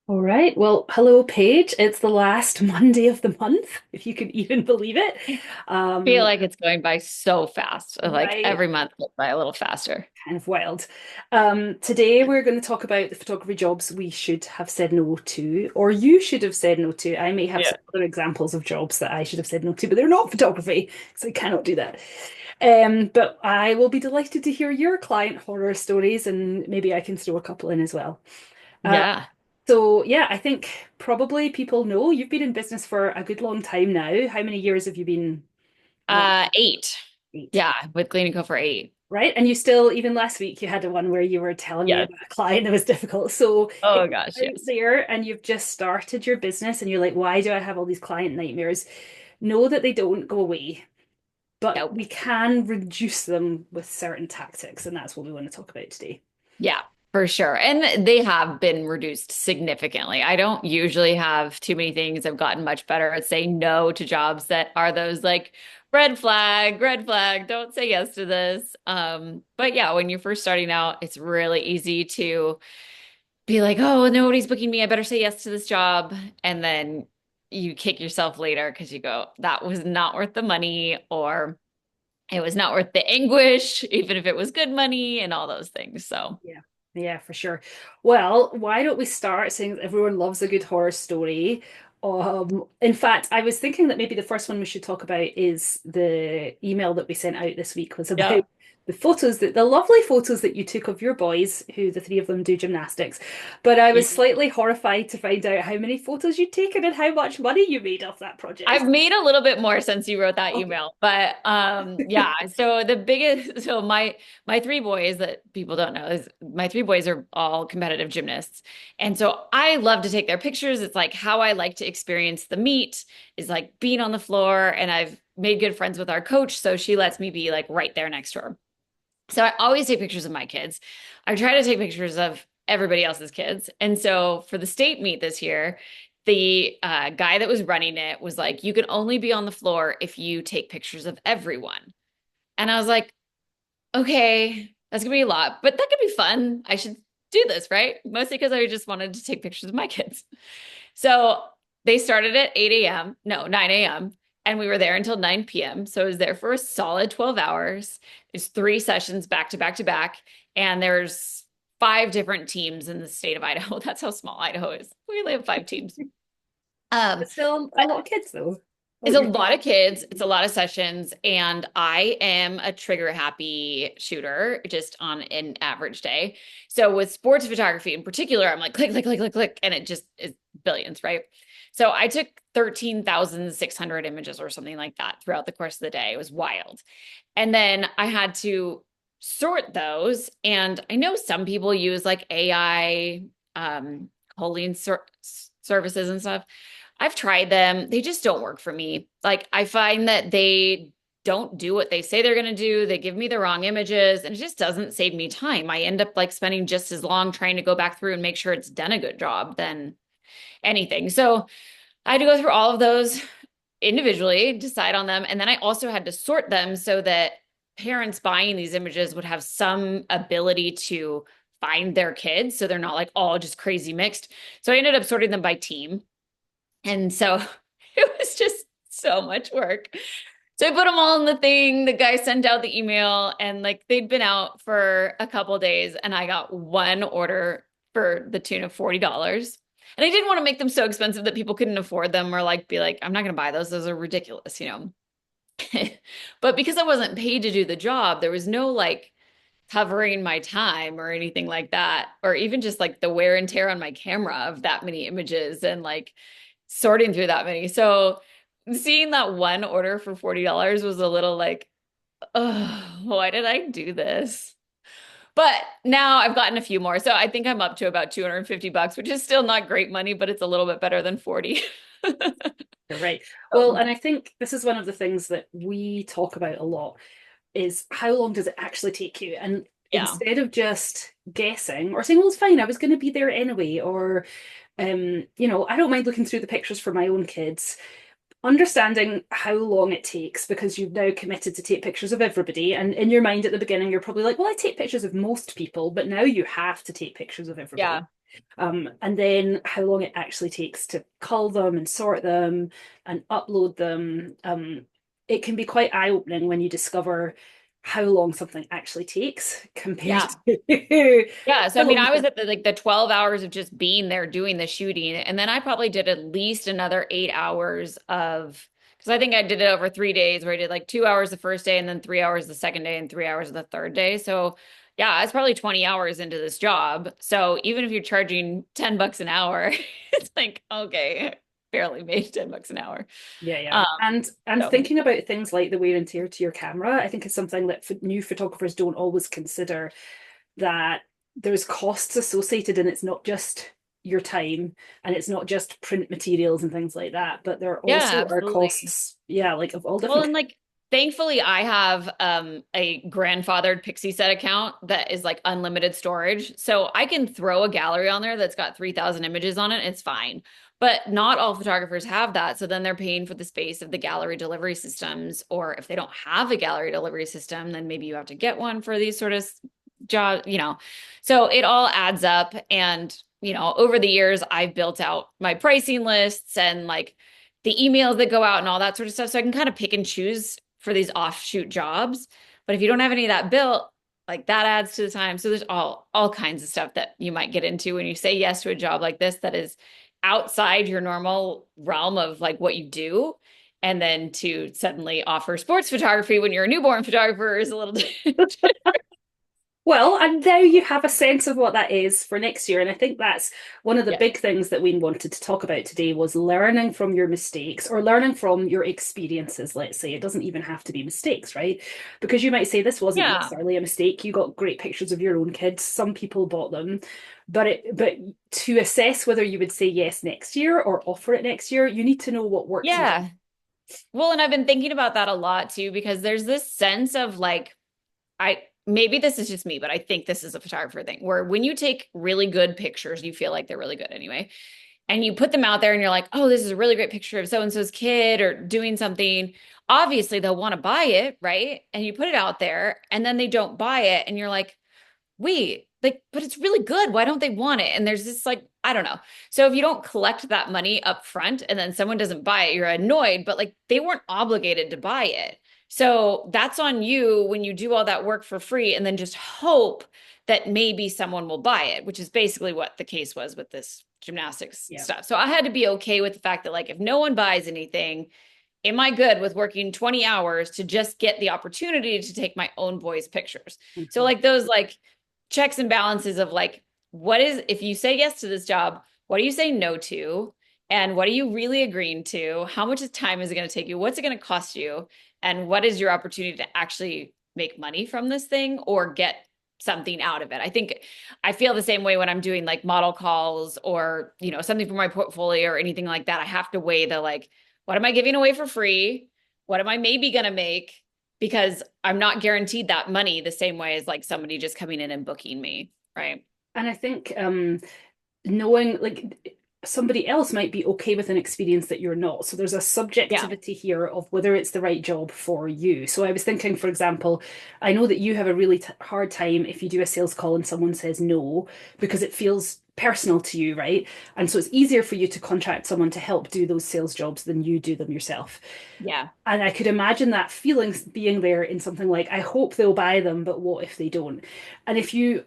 All right. Well, hello, Paige. It's the last Monday of the month, if you can even believe it. Feel Um, like it's going by so fast. Like right, every month goes by a little faster. kind of wild. Today we're going to talk about the photography jobs we should have said no to, or you should have said no to. I may have Yeah. some other examples of jobs that I should have said no to, but they're not photography, so I cannot do that. But I will be delighted to hear your client horror stories, and maybe I can throw a couple in as well. Uh, Yeah. So yeah, I think probably people know you've been in business for a good long time now. How many years have you been running? 8. 8, Yeah, with Clean and Co for 8. right? And you still, even last week, you had the one where you were telling me Yes. about a client that was difficult. So if Oh gosh, you're out yes. there and you've just started your business and you're like, why do I have all these client nightmares? Know that they don't go away, but Nope. we can reduce them with certain tactics, and that's what we want to talk about today. Yeah, for sure. And they have been reduced significantly. I don't usually have too many things. I've gotten much better at saying no to jobs that are those like red flag, don't say yes to this. But yeah, when you're first starting out, it's really easy to be like, oh, nobody's booking me. I better say yes to this job. And then you kick yourself later because you go, that was not worth the money, or it was not worth the anguish, even if it was good money and all those things. So, Yeah, yeah, for sure. Well, why don't we start saying that everyone loves a good horror story? In fact, I was thinking that maybe the first one we should talk about is the email that we sent out this week was about yeah. the lovely photos that you took of your boys, who the three of them do gymnastics. But I was slightly horrified to find out how many photos you'd taken and how much money you made off that project. I've made a little bit more since you wrote that Okay. email, but yeah. So the biggest, so my three boys that people don't know is my three boys are all competitive gymnasts, and so I love to take their pictures. It's like how I like to experience the meet is like being on the floor, and I've made good friends with our coach, so she lets me be like right there next to her. So I always take pictures of my kids. I try to take pictures of everybody else's kids. And so for the state meet this year, the guy that was running it was like, you can only be on the floor if you take pictures of everyone. And I was like, okay, that's gonna be a lot, but that could be fun. I should do this, right? Mostly because I just wanted to take pictures of my kids. So they started at 8 a.m., no, 9 a.m., and we were there until 9 p.m. So I was there for a solid 12 hours. There's 3 sessions back to back to back, and there's 5 different teams in the state of Idaho. That's how small Idaho is. We only have 5 teams. Um, But still a but lot of kids though. Oh, it's a you're lot of kids, it's a lot of sessions, and I am a trigger happy shooter just on an average day. So with sports photography in particular, I'm like click, click, click, click, click, and it just is billions, right? So I took 13,600 images or something like that throughout the course of the day. It was wild. And then I had to sort those. And I know some people use like AI calling services and stuff. I've tried them. They just don't work for me. Like I find that they don't do what they say they're going to do. They give me the wrong images and it just doesn't save me time. I end up like spending just as long trying to go back through and make sure it's done a good job than anything. So I had to go through all of those individually, decide on them. And then I also had to sort them so that parents buying these images would have some ability to find their kids. So they're not like all just crazy mixed. So I ended up sorting them by team. And so it was just so much work. So I put them all in the thing. The guy sent out the email and like they'd been out for a couple days and I got one order for the tune of $40. And I didn't want to make them so expensive that people couldn't afford them or like be like, I'm not going to buy those. Those are ridiculous, you know. But because I wasn't paid to do the job, there was no like covering my time or anything like that, or even just like the wear and tear on my camera of that many images and like sorting through that many. So seeing that one order for $40 was a little like, oh, why did I do this? But now I've gotten a few more. So I think I'm up to about 250 bucks, which is still not great money, but it's a little bit better than 40. You're right. Well, So, and I think this is one of the things that we talk about a lot is how long does it actually take you? And yeah. instead of just guessing or saying, well, it's fine, I was going to be there anyway, or, I don't mind looking through the pictures for my own kids, understanding how long it takes because you've now committed to take pictures of everybody. And in your mind at the beginning, you're probably like, well, I take pictures of most people, but now you have to take pictures of everybody. Yeah. And then how long it actually takes to cull them and sort them and upload them. It can be quite eye-opening when you discover how long something actually takes compared Yeah. to Yeah, so I mean, films. I was at the 12 hours of just being there doing the shooting, and then I probably did at least another 8 hours of because I think I did it over 3 days where I did like 2 hours the first day and then 3 hours the second day and 3 hours the third day. So yeah, I was probably 20 hours into this job. So even if you're charging $10 an hour, it's like, okay, barely made $10 an hour. Yeah, yeah. Um, And so thinking about things like the wear and tear to your camera, I think is something that new photographers don't always consider, that there's costs associated, and it's not just your time and it's not just print materials and things like that, but there yeah, also are absolutely. costs, yeah, like of all Well, different and like thankfully I have a grandfathered Pixie set account that is like unlimited storage. So I can throw a gallery on there that's got 3,000 images on it. It's fine. But not all photographers have that. So then they're paying for the space of the gallery delivery systems. Or if they don't have a gallery delivery system, then maybe you have to get one for these sort of jobs. So it all adds up. And, over the years, I've built out my pricing lists and like the emails that go out and all that sort of stuff. So I can kind of pick and choose for these offshoot jobs. But if you don't have any of that built, like that adds to the time. So there's all kinds of stuff that you might get into when you say yes to a job like this that is outside your normal realm of like what you do. And then to suddenly offer sports photography when you're a newborn photographer is a little different. Well, and now you have a sense of what that is for next year. And I think that's one of the Yeah. big things that we wanted to talk about today was learning from your mistakes or learning from your experiences, let's say. It doesn't even have to be mistakes, right? Because you might say this wasn't Yeah. necessarily a mistake. You got great pictures of your own kids. Some people bought them. But to assess whether you would say yes next year or offer it next year, you need to know what worked and Yeah. Well, and I've been thinking about that a lot too, because there's this sense of like, I maybe this is just me, but I think this is a photographer thing where when you take really good pictures, you feel like they're really good anyway, and you put them out there and you're like, oh, this is a really great picture of so and so's kid or doing something. Obviously, they'll want to buy it, right? And you put it out there and then they don't buy it. And you're like, wait, like, but it's really good. Why don't they want it? And there's this like, I don't know. So if you don't collect that money up front and then someone doesn't buy it, you're annoyed, but like they weren't obligated to buy it. So that's on you when you do all that work for free and then just hope that maybe someone will buy it, which is basically what the case was with this gymnastics yeah. stuff. So I had to be okay with the fact that like if no one buys anything, am I good with working 20 hours to just get the opportunity to take my own boys' pictures? So Mhm. like those like checks and balances of like, what is, if you say yes to this job, what do you say no to? And what are you really agreeing to? How much time is it going to take you? What's it going to cost you? And what is your opportunity to actually make money from this thing or get something out of it? I feel the same way when I'm doing like model calls or, something for my portfolio or anything like that. I have to weigh the like, what am I giving away for free? What am I maybe going to make? Because I'm not guaranteed that money the same way as like somebody just coming in and booking me, right? And I think knowing like somebody else might be okay with an experience that you're not. So there's a Yeah. subjectivity here of whether it's the right job for you. So I was thinking, for example, I know that you have a really hard time if you do a sales call and someone says no, because it feels personal to you, right? And so it's easier for you to contract someone to help do those sales jobs than you do them yourself. Yeah. And I could imagine that feeling being there in something like, I hope they'll buy them, but what if they don't? And if you,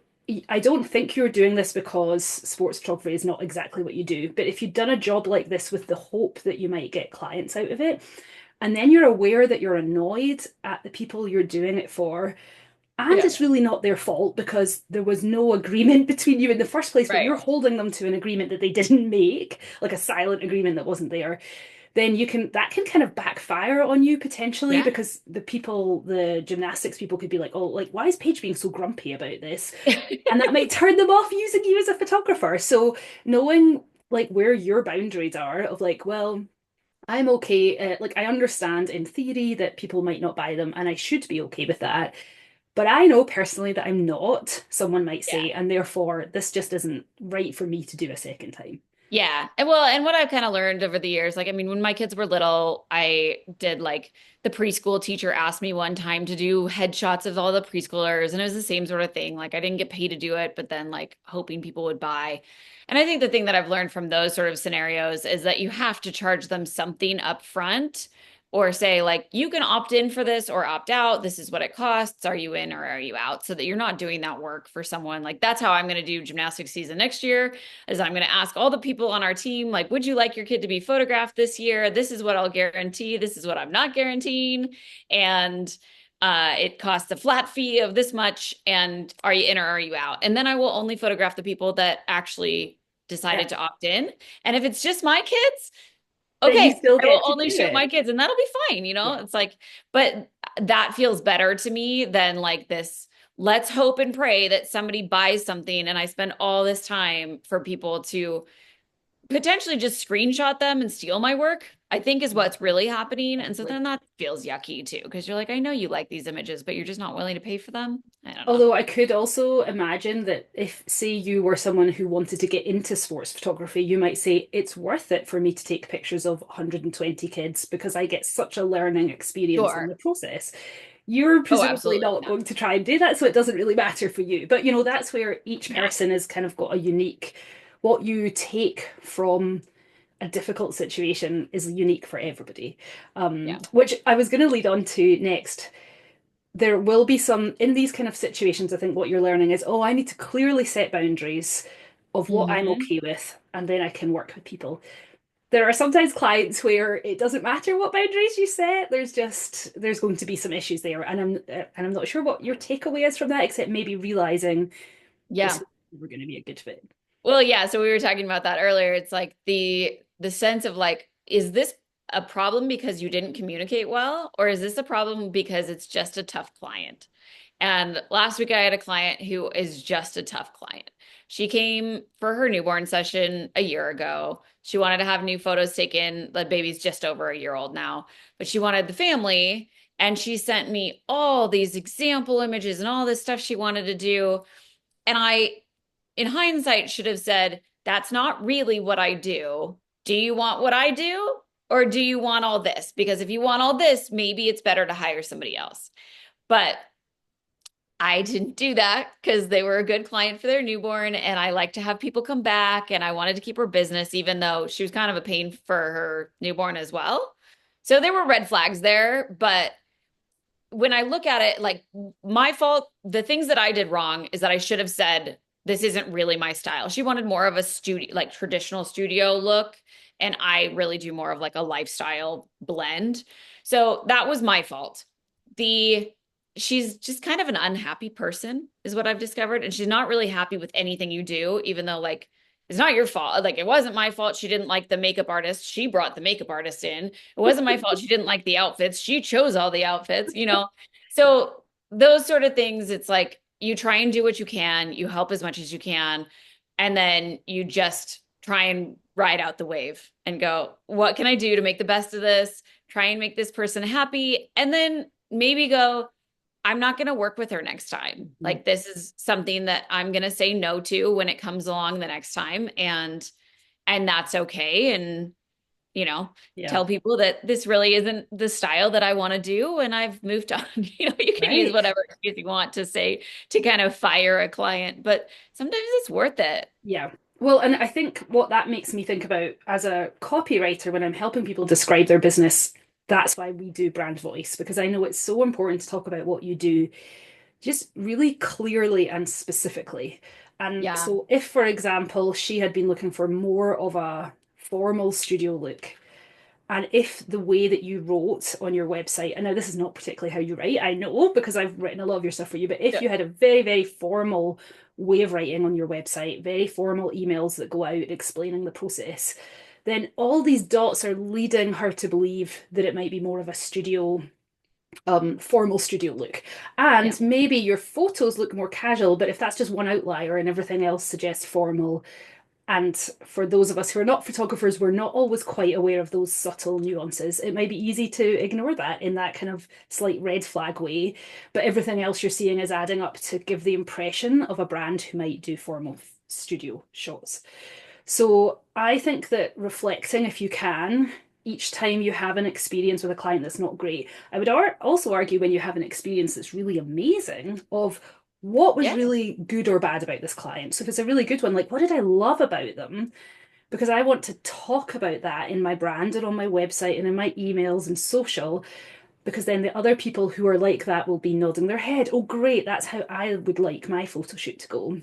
I don't think you're doing this because sports photography is not exactly what you do, but if you'd done a job like this with the hope that you might get clients out of it, and then you're aware that you're annoyed at the people you're doing it for, and Yeah. it's really not their fault because there was no agreement between you in the first place, but Right. you're holding them to an agreement that they didn't make, like a silent agreement that wasn't there, then that can kind of backfire on you potentially Yeah. because the gymnastics people could be like, oh, like, why is Paige being so grumpy about this? And that might turn them off using you as a photographer. So knowing like where your boundaries are of like, well, I'm okay. Like, I understand in theory that people might not buy them, and I should be okay with that. But I know personally that I'm not, someone might Yeah. say, and therefore this just isn't right for me to do a second time. Yeah. And what I've kind of learned over the years, like, I mean, when my kids were little, I did like the preschool teacher asked me one time to do headshots of all the preschoolers, and it was the same sort of thing. Like, I didn't get paid to do it, but then like hoping people would buy. And I think the thing that I've learned from those sort of scenarios is that you have to charge them something up front or say, like, you can opt in for this or opt out. This is what it costs. Are you in or are you out? So that you're not doing that work for someone. Like, that's how I'm going to do gymnastics season next year is I'm going to ask all the people on our team, like, would you like your kid to be photographed this year? This is what I'll guarantee. This is what I'm not guaranteeing. And it costs a flat fee of this much. And are you in or are you out? And then I will only photograph the people that actually Yeah. decided to opt in. And if it's just my kids, Then you okay, still I will get to only do shoot my it. kids and that'll be fine, Yeah. It's like, but that feels better to me than like this. Let's hope and pray that somebody buys something and I spend all this time for people to potentially just screenshot them and steal my work, I think is what's really happening. And so Exactly. then that feels yucky too, because you're like, I know you like these images, but you're just not willing to pay for them. I don't know. Although I could also imagine that if, say, you were someone who wanted to get into sports photography, you might say it's worth it for me to take pictures of 120 kids because I get such a learning experience in Sure. the process. You're Oh, presumably absolutely not not. going to try and do that, so it doesn't really matter for you. But that's where each No. person has kind of got a unique, what you take from a difficult situation is unique for everybody. Yeah. Which I was going to lead on to next. There will be some in these kind of situations. I think what you're learning is, oh, I need to clearly set boundaries of what I'm Hmm. okay with, and then I can work with people. There are sometimes clients where it doesn't matter what boundaries you set. There's going to be some issues there, and I'm not sure what your takeaway is from that, except maybe realizing this Yeah. is never going to be a good fit. Well, yeah, so we were talking about that earlier. It's like the sense of like, is this a problem because you didn't communicate well, or is this a problem because it's just a tough client? And last week I had a client who is just a tough client. She came for her newborn session a year ago. She wanted to have new photos taken. The baby's just over a year old now, but she wanted the family. And she sent me all these example images and all this stuff she wanted to do. And I, in hindsight, should have said, that's not really what I do. Do you want what I do? Or do you want all this? Because if you want all this, maybe it's better to hire somebody else. But I didn't do that because they were a good client for their newborn. And I like to have people come back. And I wanted to keep her business, even though she was kind of a pain for her newborn as well. So there were red flags there. But when I look at it, like my fault, the things that I did wrong is that I should have said, this isn't really my style. She wanted more of a studio, like traditional studio look. And I really do more of like a lifestyle blend. So that was my fault. The She's just kind of an unhappy person, is what I've discovered. And she's not really happy with anything you do, even though like it's not your fault. Like it wasn't my fault. She didn't like the makeup artist. She brought the makeup artist in. It wasn't my fault. She didn't like the outfits. She chose all the outfits. So those sort of things, it's like you try and do what you can, you help as much as you can, and then you just try and ride out the wave and go, what can I do to make the best of this? Try and make this person happy. And then maybe go, I'm not going to work with her next time. Mhm. Like this is something that I'm going to say no to when it comes along the next time and that's okay and you know, Yeah, tell people that this really isn't the style that I want to do and I've moved on. You can use right. whatever excuse you want to say to kind of fire a client, but sometimes it's worth it. Yeah. Well, and I think what that makes me think about as a copywriter when I'm helping people describe their business, that's why we do brand voice, because I know it's so important to talk about what you do just really clearly and specifically. And Yeah. so, if, for example, she had been looking for more of a formal studio look, and if the way that you wrote on your website, and now this is not particularly how you write, I know because I've written a lot of your stuff for you, but if Yeah. you had a very, very formal way of writing on your website, very formal emails that go out explaining the process, then all these dots are leading her to believe that it might be more of a studio, formal studio look. Yeah. And maybe your photos look more casual, but if that's just one outlier and everything else suggests formal, and for those of us who are not photographers, we're not always quite aware of those subtle nuances. It might be easy to ignore that in that kind of slight red flag way, but everything else you're seeing is adding up to give the impression of a brand who might do formal studio shots. So I think that reflecting, if you can, each time you have an experience with a client that's not great, I would also argue when you have an experience that's really amazing, of what was Yeah. really good or bad about this client. So if it's a really good one, like what did I love about them? Because I want to talk about that in my brand and on my website and in my emails and social, because then the other people who are like that will be nodding their head. Oh, great, that's how I would like my photo shoot to go.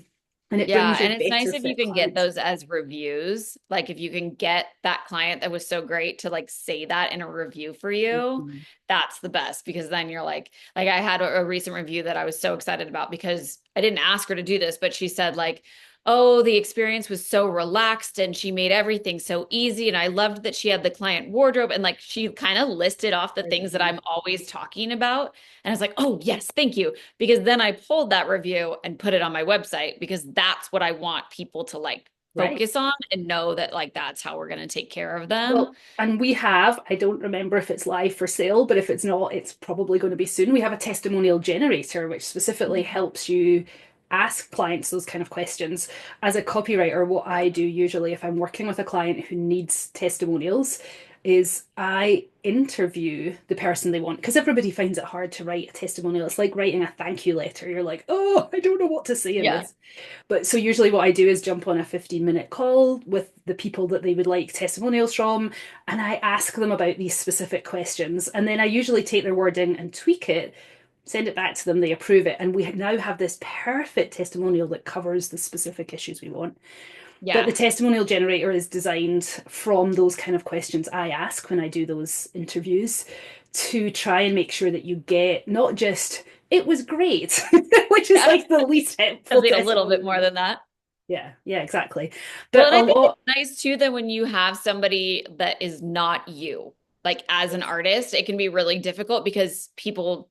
And it Yeah, brings and in it's better nice if you fit can get clients. those as reviews. Like if you can get that client that was so great to like say that in a review for you, Mhm. that's the best because then you're like I had a recent review that I was so excited about because I didn't ask her to do this, but she said like, "Oh, the experience was so relaxed and she made everything so easy and I loved that she had the client wardrobe." And like she kind of listed off the things that I'm always talking about. And I was like, "Oh, yes, thank you." Because then I pulled that review and put it on my website because that's what I want people to like Right. focus on and know that like that's how we're going to take care of them. Well, and we have, I don't remember if it's live for sale, but if it's not, it's probably going to be soon. We have a testimonial generator, which specifically helps you ask clients those kind of questions. As a copywriter, what I do usually if I'm working with a client who needs testimonials is I interview the person they want, because everybody finds it hard to write a testimonial. It's like writing a thank you letter. You're like, oh, I don't know what to say in Yeah. this. But so usually what I do is jump on a 15-minute call with the people that they would like testimonials from, and I ask them about these specific questions. And then I usually take their wording and tweak it, send it back to them, they approve it, and we now have this perfect testimonial that covers the specific issues we want. But the Yeah. testimonial generator is designed from those kind of questions I ask when I do those interviews, to try and make sure that you get not just, it was great, which is Yeah. like the least I helpful need a little bit testimonial. more than that. Yeah, yeah, exactly. Well, But and a I think it's lot, nice too that when you have somebody that is not you, like as an yes. artist, it can be really difficult because people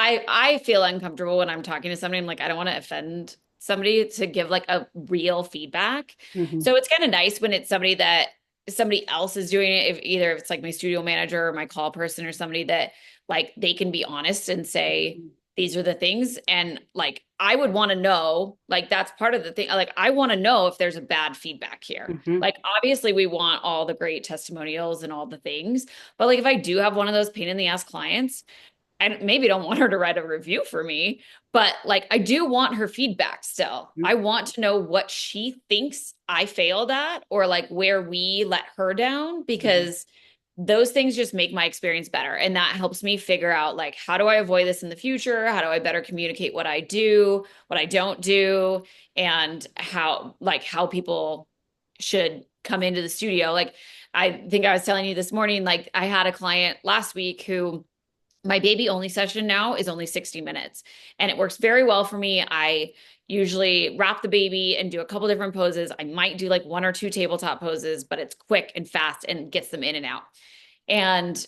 I feel uncomfortable when I'm talking to somebody. I'm like, I don't want to offend somebody to give like a real feedback. Hmm. So it's kind of nice when it's somebody that somebody else is doing it, if either if it's like my studio manager or my call person or somebody that like they can be honest and say, these are the things. And like, I would want to know, like, that's part of the thing. Like, I want to know if there's a bad feedback here. Hmm. Like, obviously, we want all the great testimonials and all the things. But like, if I do have one of those pain in the ass clients, I maybe don't want her to write a review for me, but like, I do want her feedback still. I want to know what she thinks I failed at or like where we let her down Hmm. because those things just make my experience better. And that helps me figure out like, how do I avoid this in the future? How do I better communicate what I do, what I don't do, and how people should come into the studio. Like, I think I was telling you this morning, like, I had a client last week who my baby only session now is only 60 minutes and it works very well for me. I usually wrap the baby and do a couple different poses. I might do like one or two tabletop poses, but it's quick and fast and gets them in and out. And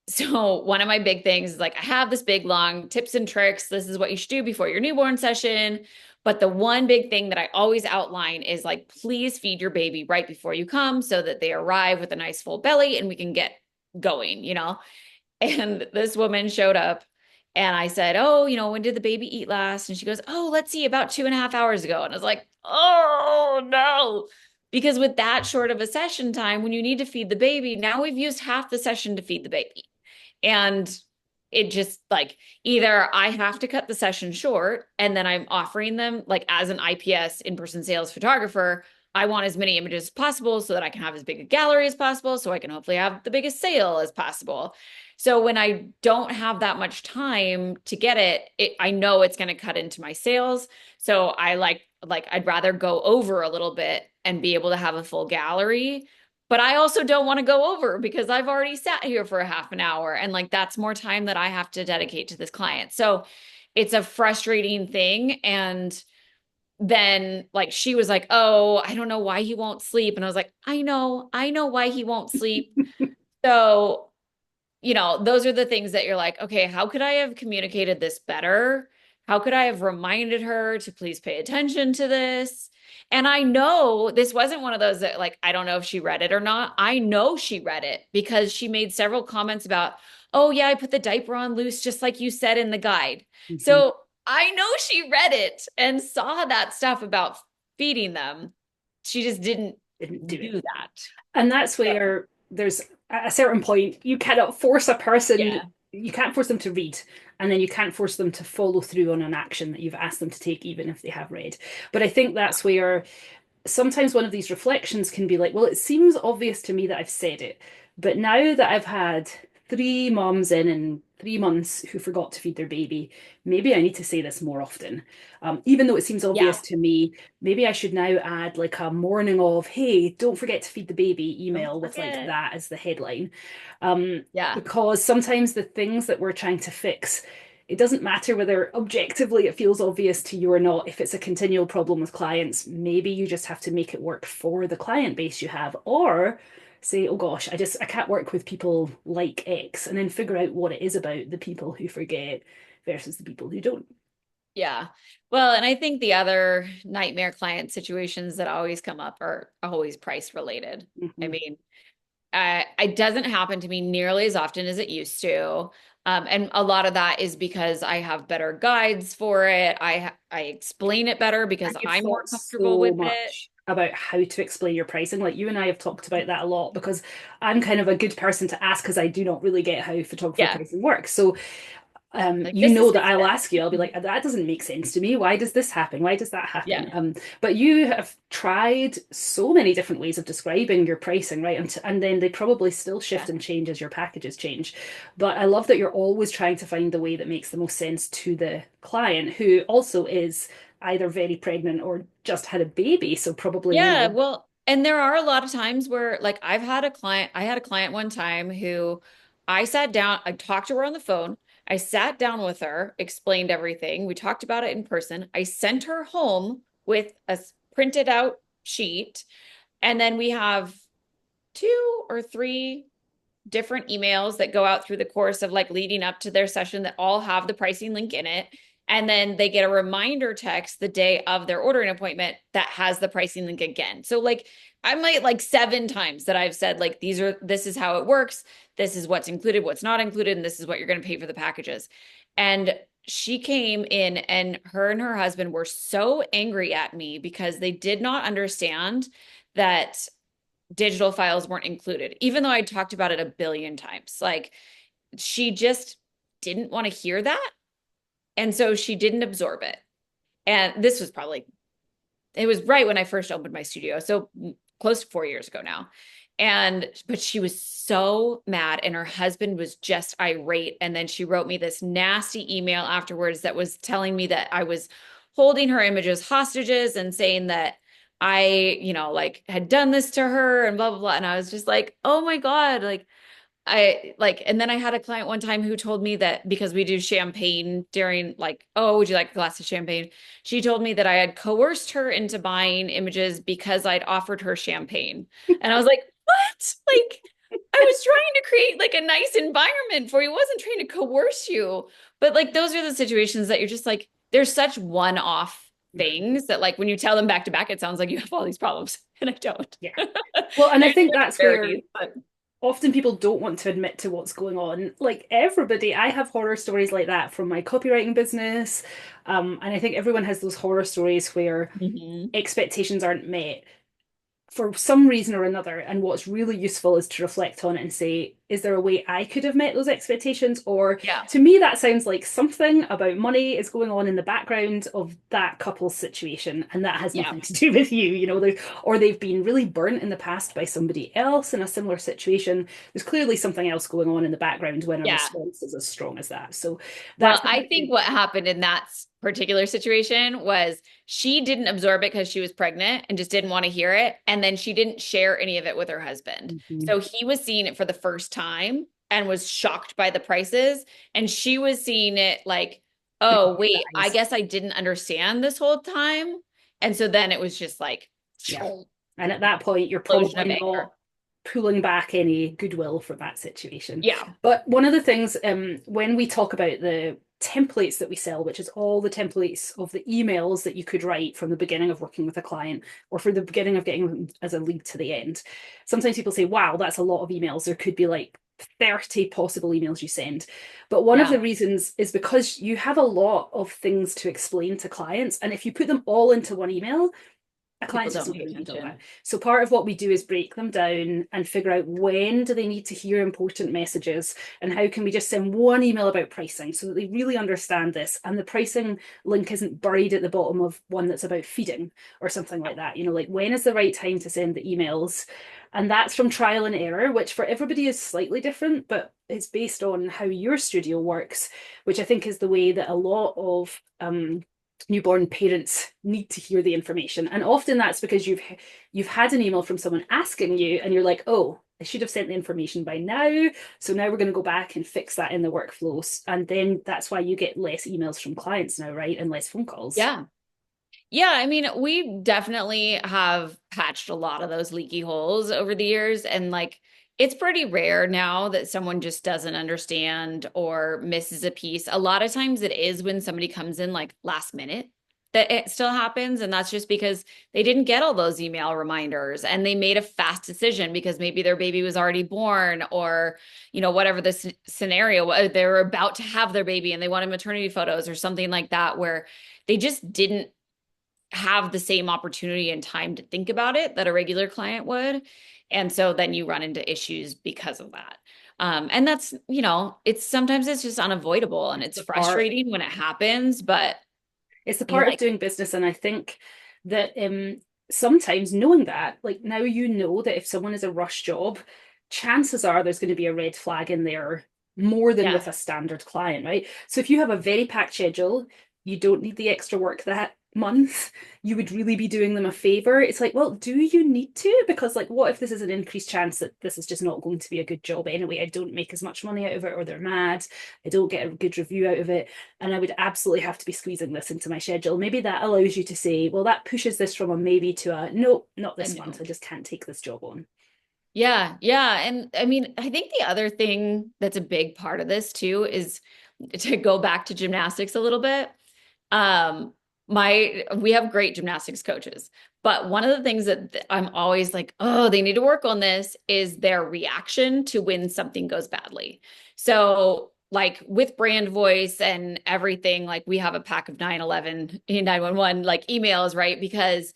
so one of my big things is like, I have this big long tips and tricks. This is what you should do before your newborn session. But the one big thing that I always outline is like, please feed your baby right before you come so that they arrive with a nice full belly and we can get going, you know? And this woman showed up and I said, oh, when did the baby eat last? And she goes, oh, let's see, about 2.5 hours ago. And I was like, oh, no. Because with that short of a session time, when you need to feed the baby, now we've used half the session to feed the baby. And it just like either I have to cut the session short and then I'm offering them like as an IPS in-person sales photographer, I want as many images as possible so that I can have as big a gallery as possible so I can hopefully have the biggest sale as possible. So when I don't have that much time to get I know it's going to cut into my sales. So I like I'd rather go over a little bit and be able to have a full gallery, but I also don't want to go over because I've already sat here for a half an hour and like that's more time that I have to dedicate to this client. So it's a frustrating thing. And then like she was like, "Oh, I don't know why he won't sleep." And I was like, I know why he won't sleep." So, those are the things that you're like, okay, how could I have communicated this better? How could I have reminded her to please pay attention to this? And I know this wasn't one of those that, like, I don't know if she read it or not. I know she read it because she made several comments about, oh, yeah, I put the diaper on loose, just like you said in the guide. Hmm. So I know she read it and saw that stuff about feeding them. She just didn't didn't do it. do that. And that's where there's at a certain point you cannot force a person, Yeah. you can't force them to read, and then you can't force them to follow through on an action that you've asked them to take, even if they have read. But I think that's where sometimes one of these reflections can be like, well, it seems obvious to me that I've said it, but now that I've had three moms in 3 months who forgot to feed their baby, maybe I need to say this more often. Even though it seems Yeah. obvious to me, maybe I should now add like a morning of, hey, don't forget to feed the baby Don't email with like forget. that as the headline. Um, Yeah. because sometimes the things that we're trying to fix, it doesn't matter whether objectively it feels obvious to you or not. If it's a continual problem with clients, maybe you just have to make it work for the client base you have, or say, oh gosh, I can't work with people like X, and then figure out what it is about the people who forget versus the people who don't. Yeah. Well, and I think the other nightmare client situations that always come up are always price related. I Mm-hmm. mean, it doesn't happen to me nearly as often as it used to. And a lot of that is because I have better guides for it. I explain it better And because you've I'm more thought comfortable so with it. much about how to explain your pricing. Like you and I have talked about that a lot because I'm kind of a good person to ask because I do not really get how photographer Yeah. pricing works. So Like you this know is that makes I'll ask you, I'll be sense. like, that doesn't make sense to me. Why does this happen? Why does that happen? Yeah. But you have tried so many different ways of describing your pricing, right? And then they probably still shift Yeah. and change as your packages change. But I love that you're always trying to find the way that makes the most sense to the client, who also is either very pregnant or just had a baby. So probably, Yeah, well, and there are a lot of times where like I had a client one time who I sat down, I talked to her on the phone. I sat down with her, explained everything. We talked about it in person. I sent her home with a printed out sheet, and then we have two or three different emails that go out through the course of like leading up to their session that all have the pricing link in it. And then they get a reminder text the day of their ordering appointment that has the pricing link again. So like I might like 7 times that I've said like this is how it works. This is what's included, what's not included, and this is what you're going to pay for the packages. And she came in and her husband were so angry at me because they did not understand that digital files weren't included, even though I talked about it a billion times. Like she just didn't want to hear that. And so she didn't absorb it. And this was probably, it was right when I first opened my studio. So close to 4 years ago now. But she was so mad, and her husband was just irate. And then she wrote me this nasty email afterwards that was telling me that I was holding her images hostages and saying that like had done this to her and blah, blah, blah. And I was just like, oh my God, like, and then I had a client one time who told me that because we do champagne during like, oh, would you like a glass of champagne? She told me that I had coerced her into buying images because I'd offered her champagne. And I was like, what? Like, I was trying to create like a nice environment for you. I wasn't trying to coerce you. But like, those are the situations that you're just like, there's such one-off things that like when you tell them back to back, it sounds like you have all these problems. And I don't. yeah. Well, and I There's think that's where disparities, but often people don't want to admit to what's going on. Like everybody, I have horror stories like that from my copywriting business. And I think everyone has those horror stories where Mhm. expectations aren't met for some reason or another. And what's really useful is to reflect on it and say, is there a way I could have met those expectations? Or Yeah. to me, that sounds like something about money is going on in the background of that couple's situation. And that has Yeah. nothing to do with you, or they've been really burnt in the past by somebody else in a similar situation. There's clearly something else going on in the background when a Yeah. response is as strong as that. So Well, that's I think what happened in that particular situation was she didn't absorb it because she was pregnant and just didn't want to hear it. And then she didn't share any of it with her husband. Mhm. So he was seeing it for the first time and was shocked by the prices. And she was seeing it like, oh, wait, I Guys. guess I didn't understand this whole time. And so then it was just like, Yeah. And at that point, you're explosion of probably anger. not pulling back any goodwill from that situation. Yeah. But one of the things, when we talk about the templates that we sell, which is all the templates of the emails that you could write from the beginning of working with a client or for the beginning of getting them as a lead to the end, sometimes people say, wow, that's a lot of emails. There could be like 30 possible emails you send. But one of Yeah. the reasons is because you have a lot of things to explain to clients. And if you put them all into one email, a client People just don't don't pay really need all that. attention. So part of what we do is break them down and figure out when do they need to hear important messages and how can we just send one email about pricing so that they really understand this and the pricing link isn't buried at the bottom of one that's about feeding or something like that. You know, like when is the right time to send the emails? And that's from trial and error, which for everybody is slightly different, but it's based on how your studio works, which I think is the way that a lot of newborn parents need to hear the information. And often that's because you've had an email from someone asking you and you're like, oh, I should have sent the information by now. So now we're going to go back and fix that in the workflows. And then that's why you get less emails from clients now, right? And less phone calls. Yeah. Yeah, I mean, we definitely have patched a lot of those leaky holes over the years. And like, it's pretty rare now that someone just doesn't understand or misses a piece. A lot of times it is when somebody comes in like last minute that it still happens. And that's just because they didn't get all those email reminders and they made a fast decision because maybe their baby was already born or, whatever the scenario was, they were about to have their baby and they wanted maternity photos or something like that, where they just didn't have the same opportunity and time to think about it that a regular client would. And so then you run into issues because of that. And that's, it's sometimes it's just unavoidable and it's The part frustrating when it happens, but It's the you part of like, doing business, and I think that sometimes knowing that, like now you know that if someone is a rush job, chances are there's going to be a red flag in there more than yeah, with a standard client, right? So if you have a very packed schedule, you don't need the extra work that month, you would really be doing them a favor. It's like, well, do you need to? Because like, what if this is an increased chance that this is just not going to be a good job anyway? I don't make as much money out of it, or they're mad. I don't get a good review out of it, and I would absolutely have to be squeezing this into my schedule. Maybe that allows you to say, well, that pushes this from a maybe to a no, not a this month. no. I just can't take this job on. Yeah, yeah. And I mean, I think the other thing that's a big part of this too is to go back to gymnastics a little bit. Um, we have great gymnastics coaches, but one of the things that I'm always like, oh, they need to work on this is their reaction to when something goes badly. So like with brand voice and everything, like we have a pack of 911, 911 like emails, right? Because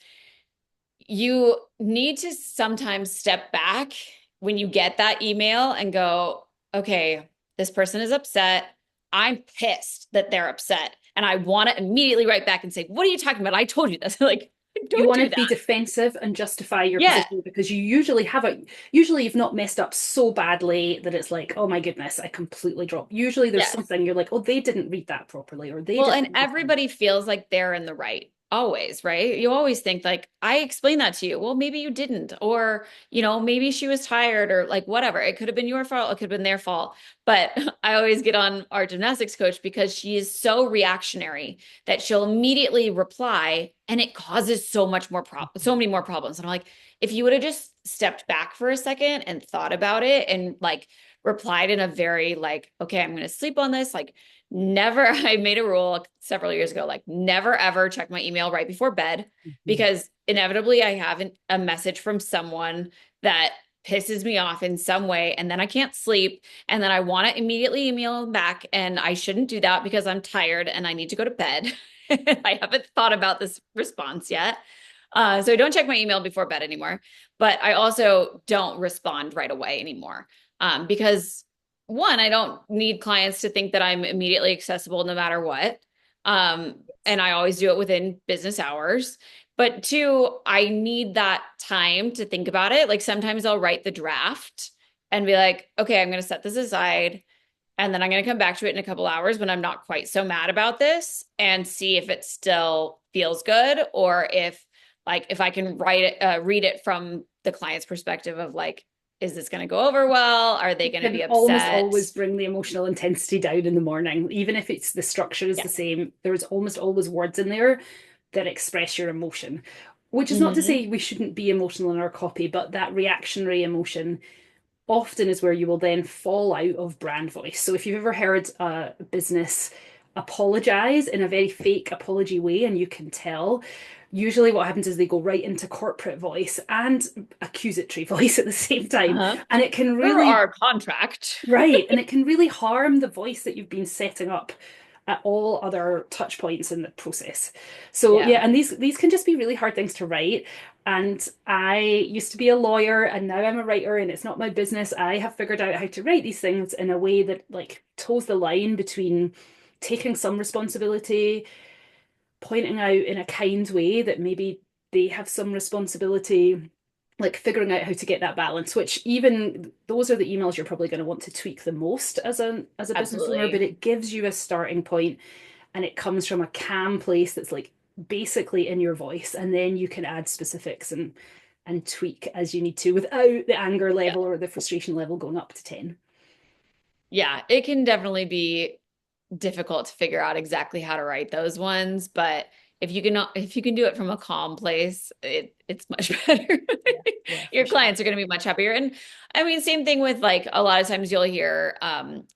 you need to sometimes step back when you get that email and go, okay, this person is upset. I'm pissed that they're upset. And I want to immediately write back and say, what are you talking about? I told you this. Like, You don't want do to that. be defensive and justify your Yeah. position because you usually haven't, usually you've not messed up so badly that it's like, oh my goodness, I completely dropped. Usually there's Yes. something you're like, oh, they didn't read that properly, or they Well, didn't and understand. everybody feels like they're in the right always, right? You always think like, I explained that to you. Well, maybe you didn't. Or, maybe she was tired or like whatever. It could have been your fault. It could have been their fault. But I always get on our gymnastics coach because she is so reactionary that she'll immediately reply and it causes so many more problems. And I'm like, if you would have just stepped back for a second and thought about it and like replied in a very like, okay, I'm going to sleep on this, like never, I made a rule several years ago, like never ever check my email right before bed Mhm. because inevitably I have a message from someone that pisses me off in some way and then I can't sleep and then I want to immediately email them back and I shouldn't do that because I'm tired and I need to go to bed. I haven't thought about this response yet. So I don't check my email before bed anymore, but I also don't respond right away anymore because one, I don't need clients to think that I'm immediately accessible no matter what. And I always do it within business hours. But two, I need that time to think about it. Like sometimes I'll write the draft and be like, okay, I'm going to set this aside. And then I'm going to come back to it in a couple hours when I'm not quite so mad about this and see if it still feels good or if I can read it from the client's perspective of like, is this going to go over well? Are they going to be Can almost upset? always bring the emotional intensity down in the morning, even if it's the structure is Yeah. the same. There's almost always words in there that express your emotion, which is not to Mm-hmm. say we shouldn't be emotional in our copy, but that reactionary emotion often is where you will then fall out of brand voice. So if you've ever heard a business apologize in a very fake apology way, and you can tell, usually what happens is they go right into corporate voice and accusatory voice at the same time. Uh-huh. And it can Per really, our contract. right, and it can really harm the voice that you've been setting up at all other touch points in the process. So yeah, Yeah, and these can just be really hard things to write. And I used to be a lawyer and now I'm a writer and it's not my business. I have figured out how to write these things in a way that like toes the line between taking some responsibility, pointing out in a kind way that maybe they have some responsibility, like figuring out how to get that balance, which even those are the emails you're probably going to want to tweak the most as a business owner, but absolutely. it gives you a starting point and it comes from a calm place that's like basically in your voice, and then you can add specifics and tweak as you need to without the anger Yeah. level or the frustration level going up to 10. Yeah, it can definitely be difficult to figure out exactly how to write those ones, but if you can do it from a calm place, it's much better. Yeah, yeah, for Your sure. clients are going to be much happier. And I mean, same thing with like a lot of times you'll hear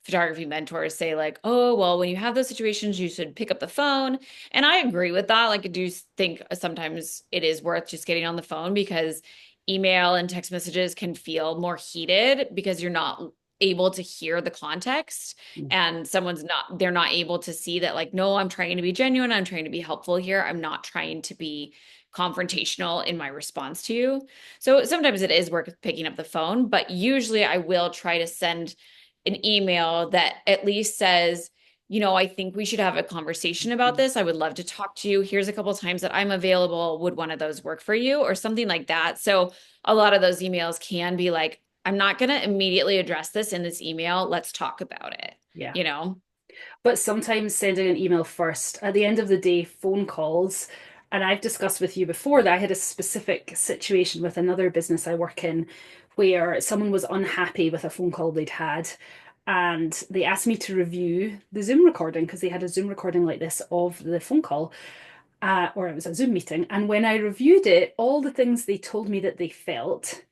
photography mentors say like, "Oh, well, when you have those situations, you should pick up the phone." And I agree with that. Like I do think sometimes it is worth just getting on the phone because email and text messages can feel more heated because you're not able to hear the context and they're not able to see that like, no, I'm trying to be genuine, I'm trying to be helpful here, I'm not trying to be confrontational in my response to you. So sometimes it is worth picking up the phone, but usually I will try to send an email that at least says, I think we should have a conversation about this. I would love to talk to you. Here's a couple of times that I'm available. Would one of those work for you or something like that? So a lot of those emails can be like, I'm not going to immediately address this in this email. Let's talk about it, Yeah. you know? But sometimes sending an email first. At the end of the day, phone calls, and I've discussed with you before that I had a specific situation with another business I work in where someone was unhappy with a phone call they'd had. And they asked me to review the Zoom recording because they had a Zoom recording like this of the phone call, or it was a Zoom meeting. And when I reviewed it, all the things they told me that they felt,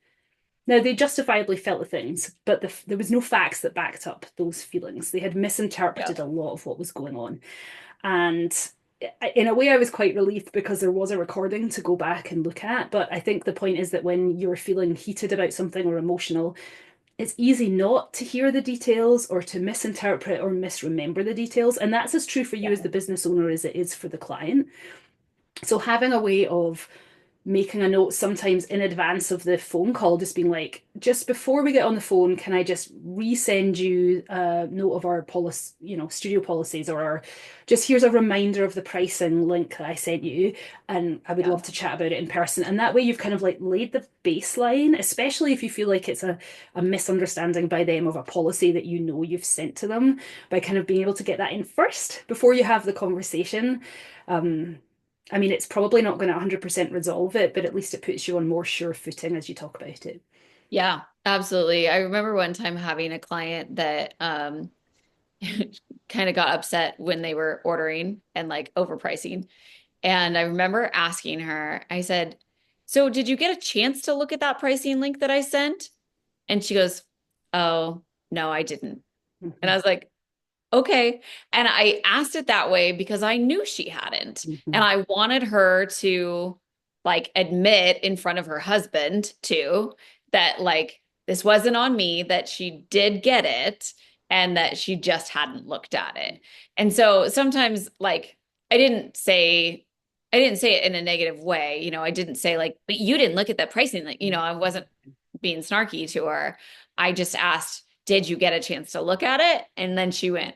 now, they justifiably felt the things, but there was no facts that backed up those feelings. They had Yeah. misinterpreted a lot of what was going on. And in a way, I was quite relieved because there was a recording to go back and look at. But I think the point is that when you're feeling heated about something or emotional, it's easy not to hear the details or to misinterpret or misremember the details. And that's as true for you as Yeah. the business owner as it is for the client. So having a way of making a note sometimes in advance of the phone call, just being like, just before we get on the phone, can I just resend you a note of our policy, studio policies, or our, just here's a reminder of the pricing link that I sent you, and I would Yeah. love to chat about it in person. And that way you've kind of like laid the baseline, especially if you feel like it's a misunderstanding by them of a policy that you've sent to them, by kind of being able to get that in first before you have the conversation. Um, I mean, it's probably not going to 100% resolve it, but at least it puts you on more sure footing as you talk about it. Yeah, absolutely. I remember one time having a client that kind of got upset when they were ordering and like overpricing. And I remember asking her, I said, "So did you get a chance to look at that pricing link that I sent?" And she goes, "Oh, no, I didn't." And I Mhm, was like, okay. And I asked it that way because I knew she hadn't. And mhm. I wanted her to like admit in front of her husband too that like this wasn't on me, that she did get it and that she just hadn't looked at it. And so sometimes like I didn't say I didn't say it in a negative way. I didn't say like, but you didn't look at that pricing. Like, I wasn't being snarky to her. I just asked, did you get a chance to look at it? And then she went,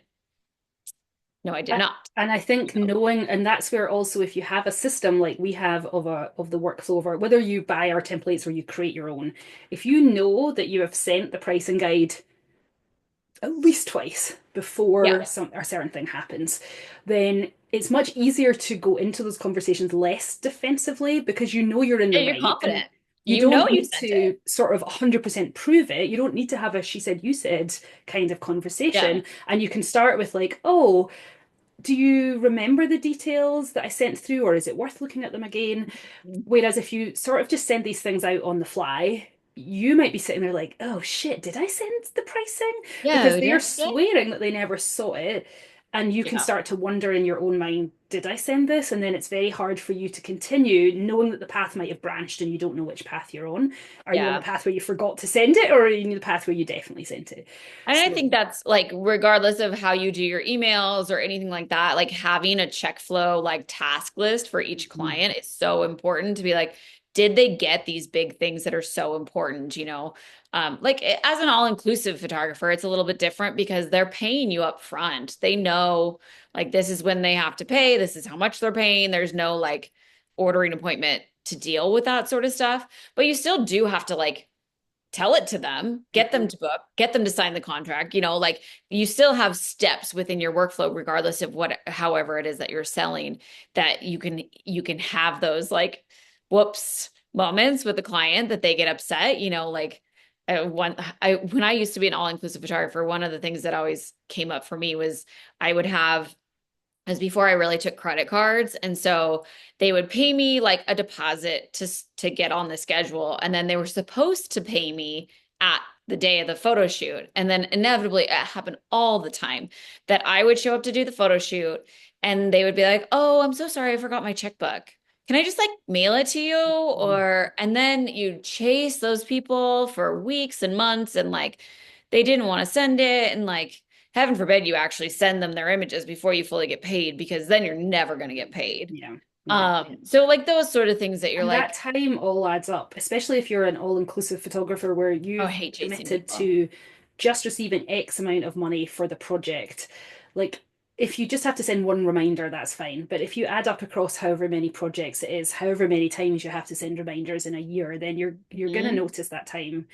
no, I did A- not. And I think knowing, and that's where also if you have a system like we have of the workflow of our, whether you buy our templates or you create your own, if you know that you have sent the pricing guide at least twice Yeah. before a certain thing happens, then it's much easier to go into those conversations less defensively because you know you're in the Yeah, you're right and confident. you You know don't you need sent to it. sort of 100% prove it. You don't need to have a she said, you said kind of Yeah. conversation. And you can start with, like, oh, do you remember the details that I sent through, or is it worth looking at them again? Whereas if you sort of just send these things out on the fly, you might be sitting there like, oh shit, did I send the pricing? Because Yeah, did they're I forget? swearing that they never saw it. And you can Yeah. start to wonder in your own mind, did I send this? And then it's very hard for you to continue knowing that the path might have branched and you don't know which path you're on. Are you on the Yeah. path where you forgot to send it, or are you on the path where you definitely sent it? And I So, think that's like, regardless of how you do your emails or anything like that, like having a check flow, like task list for each mhm, client is so important to be like, did they get these big things that are so important, you know? Like as an all-inclusive photographer, it's a little bit different because they're paying you up front. They know like this is when they have to pay, this is how much they're paying. There's no like ordering appointment to deal with that sort of stuff. But you still do have to like tell it to them, get them mhm, to book, get them to sign the contract, you know, like you still have steps within your workflow regardless of what however it is that you're selling that you can have those like whoops moments with the client that they get upset, you know, like when I used to be an all-inclusive photographer, one of the things that always came up for me was I would have as before I really took credit cards. And so they would pay me like a deposit to get on the schedule. And then they were supposed to pay me at the day of the photo shoot. And then inevitably it happened all the time that I would show up to do the photo shoot and they would be like, "Oh, I'm so sorry, I forgot my checkbook. Can I just like mail it to you?" mhm. Or and then you chase those people for weeks and months and like they didn't want to send it and like heaven forbid you actually send them their images before you fully get paid because then you're never going to get paid. Yeah, yeah. So like those sort of things that you're And that like, time all adds up, especially if you're an all-inclusive photographer where oh, I you've hate chasing committed people. to just receiving X amount of money for the project. Like, if you just have to send one reminder, that's fine. But if you add up across however many projects it is, however many times you have to send reminders in a year, then you're gonna Mhm. notice that time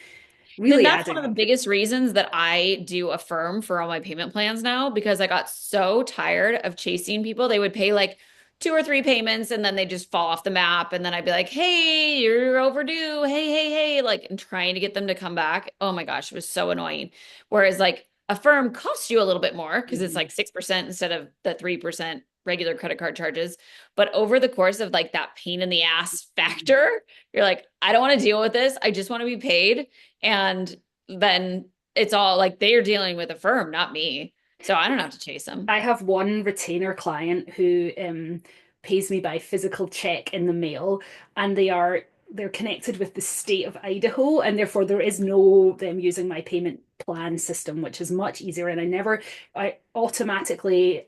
Then really that's one adding of the up. biggest reasons that I do Affirm for all my payment plans now because I got so tired of chasing people. They would pay like two or three payments and then they just fall off the map. And then I'd be like, "Hey, you're overdue. Hey, hey, hey," like, and trying to get them to come back. Oh my gosh, it was so annoying. Whereas like Affirm costs you a little bit more because it's Mhm. like 6% instead of the 3% regular credit card charges. But over the course of like that pain in the ass factor, you're like, I don't want to deal with this. I just want to be paid. And then it's all like they are dealing with a firm, not me. So I don't have to chase them. I have one retainer client who pays me by physical check in the mail, and they're connected with the state of Idaho, and therefore there is no them using my payment plan system, which is much easier. And I automatically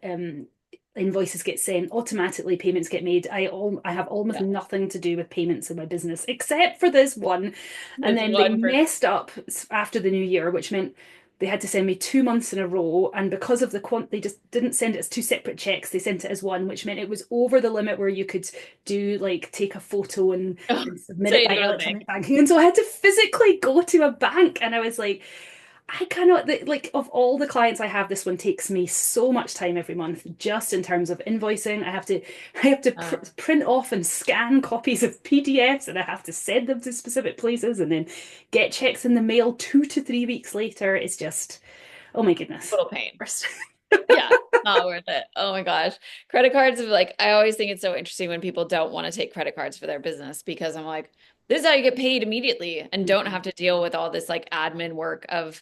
invoices get sent, automatically payments get made. I have almost Yeah. nothing to do with payments in my business except for this one. And This then they one person. messed up after the new year, which meant they had to send me 2 months in a row, and because of the they just didn't send it as two separate checks, they sent it as one, which meant it was over the limit where you could do like take a photo and submit So it you had by to go to the bank. electronic banking. And so I had to physically go to a bank, and I was like, I cannot, like, of all the clients I have, this one takes me so much time every month, just in terms of invoicing. I have to Uh, print off and scan copies of PDFs, and I have to send them to specific places, and then get checks in the mail 2 to 3 weeks later. It's just, oh my goodness. Total pain. Yeah, not worth it. Oh my gosh. Credit cards are like, I always think it's so interesting when people don't want to take credit cards for their business because I'm like, this is how you get paid immediately and don't have to deal with all this like admin work of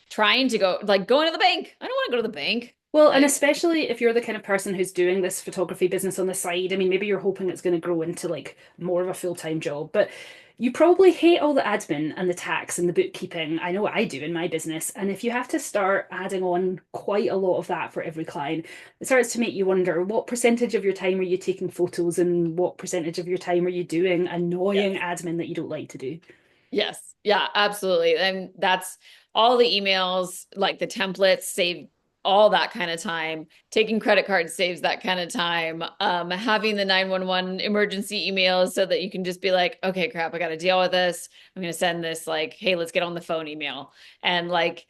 trying to go like going to the bank. I don't want to go to the bank. Well, and Like, especially if you're the kind of person who's doing this photography business on the side, I mean, maybe you're hoping it's going to grow into like more of a full-time job, but you probably hate all the admin and the tax and the bookkeeping. I know I do in my business. And if you have to start adding on quite a lot of that for every client, it starts to make you wonder what percentage of your time are you taking photos and what percentage of your time are you doing annoying yes. admin that you don't like to do? Yes. Yeah, absolutely. And that's all the emails, like the templates save all that kind of time. Taking credit cards saves that kind of time. Having the 911 emergency emails so that you can just be like, okay, crap, I got to deal with this. I'm going to send this like, hey, let's get on the phone email. And like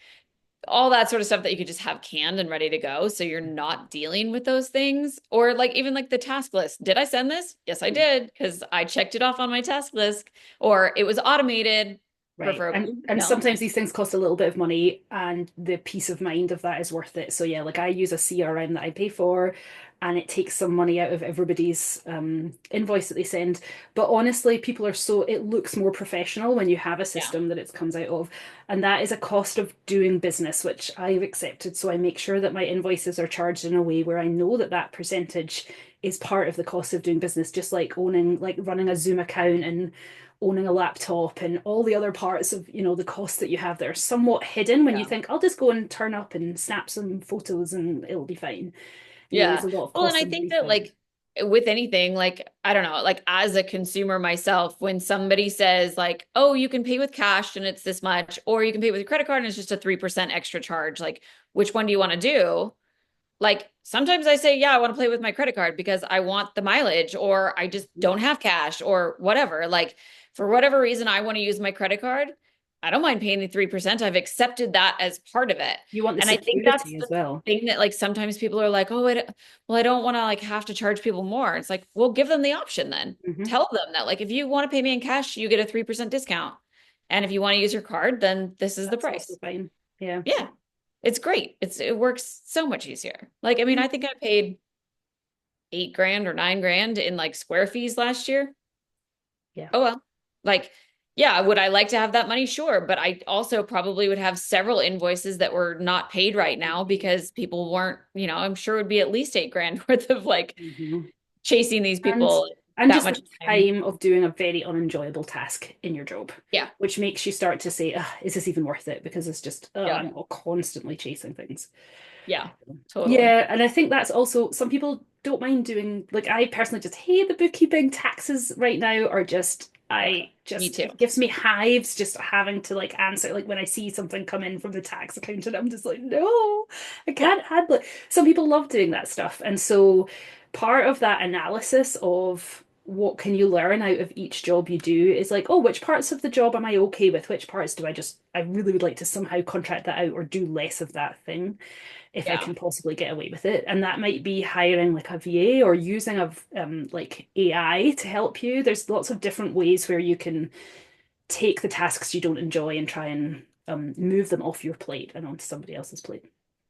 all that sort of stuff that you could just have canned and ready to go. So you're not dealing with those things. Or like even like the task list. Did I send this? Yes, I Yeah. did, because I checked it off on my task list, or it was automated. Right. preferably, And no. sometimes these things cost a little bit of money and the peace of mind of that is worth it. So yeah, like I use a CRM that I pay for and it takes some money out of everybody's invoice that they send. But honestly, people are so it looks more professional when you have a Yeah. system that it comes out of. And that is a cost of doing business, which I've accepted. So I make sure that my invoices are charged in a way where I know that that percentage is part of the cost of doing business, just like owning, like running a Zoom account and owning a laptop and all the other parts of, the costs that you have that are somewhat hidden when you Yeah. think, I'll just go and turn up and snap some photos and it'll be fine. There's Yeah. a lot of Well, and cost I think underneath that that. like with anything, like I don't know, like as a consumer myself, when somebody says like, "Oh, you can pay with cash and it's this much," or you can pay with your credit card and it's just a 3% extra charge, like which one do you want to do? Like sometimes I say, "Yeah, I want to play with my credit card because I want the mileage or I just don't have cash or whatever." Like for whatever reason I want to use my credit card. I don't mind paying the 3%. I've accepted that as part of it. You want the And I think that's security the as well. thing that like sometimes people are like, "Oh, well, I don't want to like have to charge people more." It's like, well, give them the option then. Hmm. Tell them that like if you want to pay me in cash, you get a 3% discount. And if you want to use your card, then this is the That's also price. fine. Yeah. Yeah. It's great. It works so much easier. Like, I mean, Yeah. I think I paid 8 grand or 9 grand in like square fees last year. Yeah. Oh well. Like, yeah, would I like to have that money? Sure. But I also probably would have several invoices that were not paid right now because people weren't, I'm sure it would be at least 8 grand worth of like Hmm. chasing these And people and that just much the time. time of doing a very unenjoyable task in your job, Yeah. which makes you start to say, is this even worth it? Because it's just, Yeah. I'm constantly chasing things. Yeah. Totally. Yeah, and I think that's also some people don't mind doing, like I personally just hate the bookkeeping. Taxes right now are just Yeah. I Me just too. it gives me hives just having to like answer like when I see something come in from the tax accountant, I'm just like, no, I Yeah. can't handle it. Some people love doing that stuff. And so part of that analysis of what can you learn out of each job you do is like, oh, which parts of the job am I okay with? Which parts do I really would like to somehow contract that out or do less of that thing if I Yeah. can possibly get away with it. And that might be hiring like a VA or using a like AI to help you. There's lots of different ways where you can take the tasks you don't enjoy and try and move them off your plate and onto somebody else's plate.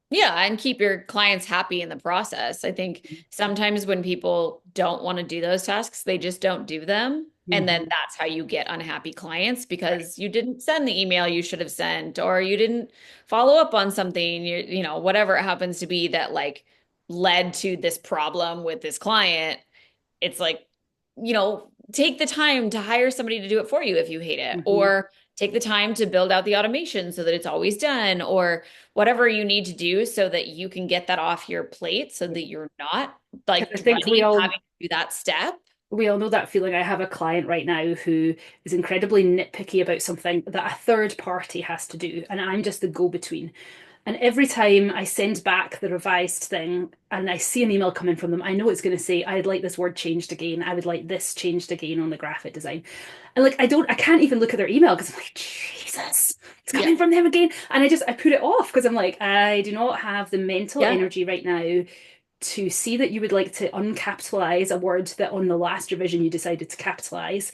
Yeah, and keep your clients happy in the process. I think sometimes when people don't want to do those tasks, they just don't do them. And then Mm-hmm. that's how you get unhappy clients Right. because you didn't send the email you should have sent, or you didn't follow up on something, whatever it happens to be that like led to this problem with this client. It's like, take the time to hire somebody to do it for you if you hate it, Mm-hmm. or take the time to build out the automation so that it's always done, or whatever you need to do so that you can get that off your plate so that you're not Because like I think dreading having to do that step. we all know that feeling. I have a client right now who is incredibly nitpicky about something that a third party has to do, and I'm just the go-between. And every time I send back the revised thing and I see an email coming from them, I know it's going to say, I'd like this word changed again. I would like this changed again on the graphic design. And like, I can't even look at their email because I'm like, Jesus, it's Yeah. coming from them again. And I put it off because I'm like, I do not have the mental Yeah. energy right now to see that you would like to uncapitalize a word that on the last revision you decided to capitalize.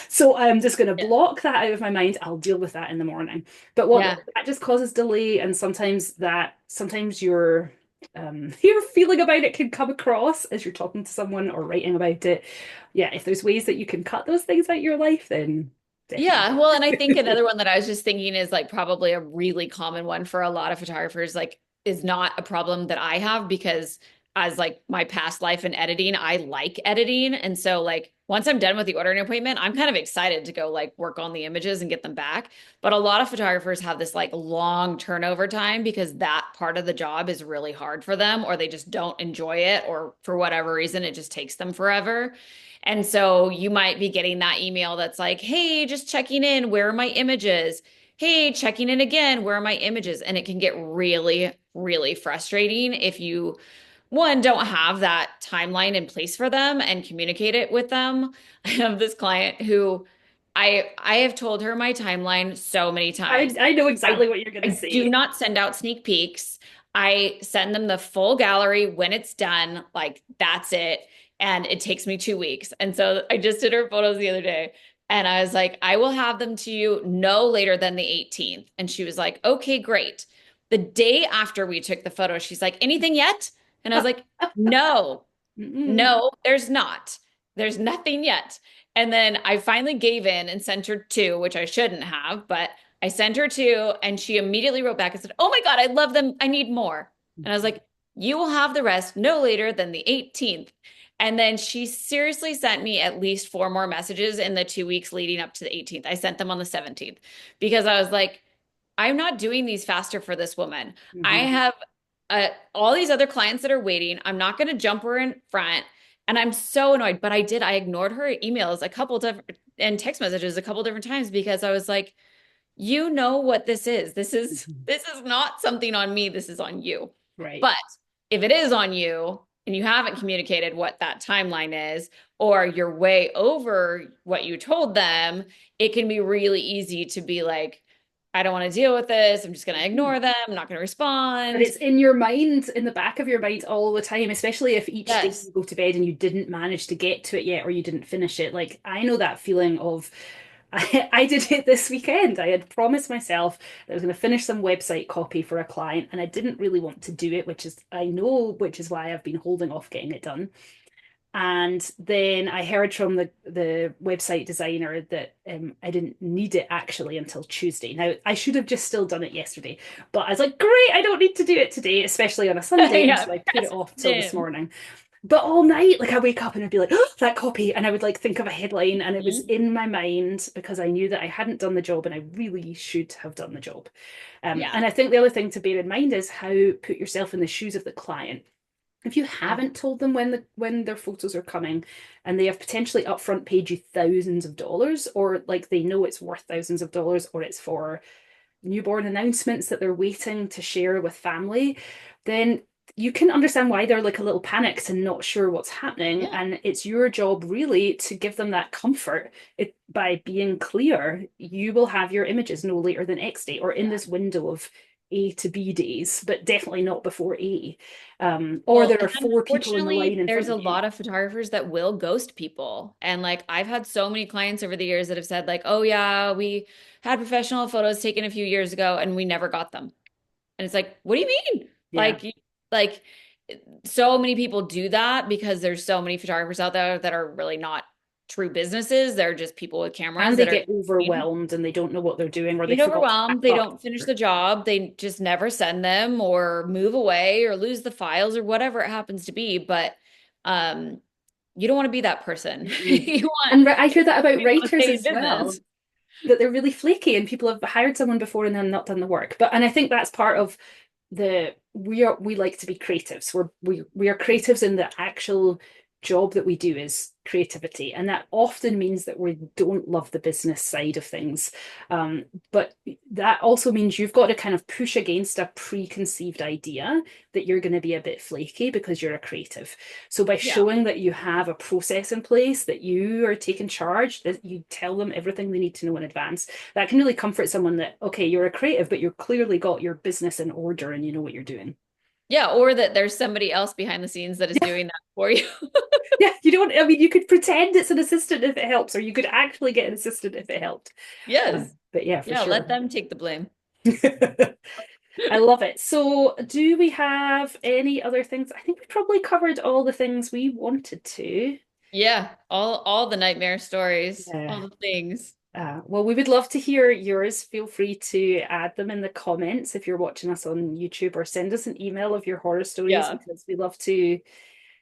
So I'm just going to Yeah. block that out of my mind. I'll deal with that in the morning. But what Yeah. that just causes delay, and sometimes your feeling about it can come across as you're talking to someone or writing about it. Yeah, if there's ways that you can cut those things out of your life, then Yeah, well, and I think definitely. another one that I was just thinking is like probably a really common one for a lot of photographers, like is not a problem that I have because as like my past life in editing, I like editing. And so like once I'm done with the ordering appointment, I'm kind of excited to go like work on the images and get them back. But a lot of photographers have this like long turnover time because that part of the job is really hard for them, or they just don't enjoy it, or for whatever reason, it just takes them forever. And so you might be getting that email that's like, hey, just checking in. Where are my images? Hey, checking in again. Where are my images? And it can get really, really frustrating if you, one, don't have that timeline in place for them and communicate it with them. I have this client who I have told her my timeline so many I times. I know I exactly what you're gonna I do say. not send out sneak peeks. I send them the full gallery when it's done. Like that's it. And it takes me 2 weeks. And so I just did her photos the other day. And I was like, I will have them to you no later than the 18th. And she was like, okay, great. The day after we took the photo, she's like, anything yet? And I was like, no, Mm-mm. no, there's not. There's nothing yet. And then I finally gave in and sent her two, which I shouldn't have, but I sent her two and she immediately wrote back and said, oh my God, I love them. I need more. And I was like, you will have the rest no later than the 18th. And then she seriously sent me at least four more messages in the 2 weeks leading up to the 18th. I sent them on the 17th because I was like, I'm not doing these faster for this woman. I Mhm. have all these other clients that are waiting. I'm not going to jump her in front. And I'm so annoyed. But I did. I ignored her emails a couple different and text messages a couple different times because I was like, you know what this is. Mhm. This is not something on me. This is on you. Right. But if it is on you and you haven't communicated what that timeline is, or you're way over what you told them, it can be really easy to be like, I don't want to deal with this. I'm just going to Mhm. ignore them. I'm not going to But respond. it's in your mind, in the back of your mind all the time, especially if each day Yes. you go to bed and you didn't manage to get to it yet or you didn't finish it. Like, I know that feeling of, I did it this weekend. I had promised myself that I was going to finish some website copy for a client and I didn't really want to do it, which is, I know, which is why I've been holding off getting it done. And then I heard from the website designer that I didn't need it actually until Tuesday. Now, I should have just still done it yesterday, but I was like, great, I don't need to do it today, especially on a Sunday. And Yeah. so I put it Press off till this in. morning. But all night, like I wake up and I'd be like, oh, that copy. And I would like think of a headline and it was Mhm. in my mind because I knew that I hadn't done the job and I really should have done the job. Yeah. And I think the other thing to bear in mind is how put yourself in the shoes of the client if you Yeah. haven't told them when their photos are coming and they have potentially upfront paid you thousands of dollars or like they know it's worth thousands of dollars or it's for newborn announcements that they're waiting to share with family, then you can understand why they're like a little panicked and not sure what's happening. Yeah. And it's your job really to give them that comfort by being clear. You will have your images no later than X date or in Yeah. this window of A to B days, but definitely not before A. Or Well, there are and four people in the line unfortunately, in there's front a of you. lot of photographers that will ghost people. And like I've had so many clients over the years that have said like, "Oh yeah, we had professional photos taken a few years ago and we never got them." And it's like, "What do you mean?" Yeah. Like like so many people do that because there's so many photographers out there that are really not true businesses. They're just people with And cameras they that are get overwhelmed and they don't know what they're doing or they being forgot to pack overwhelmed. They up. don't finish the job. They just never send them or move away or lose the files or whatever it happens to be. But um, you don't want to be that person. Mm-mm. Want And I hear that about people to writers stay in as well, business. that they're really flaky and people have hired someone before and then not done the work. But and I think that's part of the we like to be creatives. We are creatives in the actual job that we do is creativity, and that often means that we don't love the business side of things. But that also means you've got to kind of push against a preconceived idea that you're going to be a bit flaky because you're a creative. So by Yeah. showing that you have a process in place, that you are taking charge, that you tell them everything they need to know in advance, that can really comfort someone that, okay, you're a creative, but you've clearly got your business in order and you know what you're doing. Yeah. Or that there's somebody else behind the scenes that is doing that for you. Yeah, you don't, I mean, you could pretend it's an assistant if it helps, or you could actually get an assistant if it helped. Yes. But yeah, for Yeah. sure. Let them take the blame. I love it. So, do we have any other things? I think we probably covered all the things we wanted to. Yeah. All the nightmare stories, all Yeah. the things. Well, we would love to hear yours. Feel free to add them in the comments if you're watching us on YouTube or send us an email of your horror stories Yeah. because we love to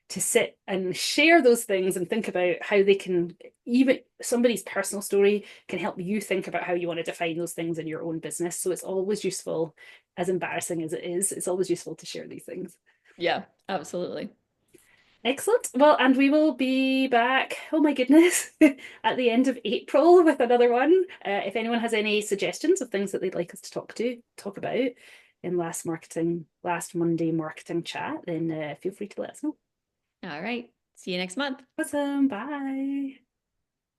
sit and share those things and think about how they can even somebody's personal story can help you think about how you want to define those things in your own business. So it's always useful, as embarrassing as it is, it's always useful to share these things. Yeah. Absolutely. Excellent. Well, and we will be back, oh my goodness, at the end of April with another one. If anyone has any suggestions of things that they'd like us to talk about in last Monday marketing chat, then feel free to let us know. All right. See you next month. Awesome. Bye.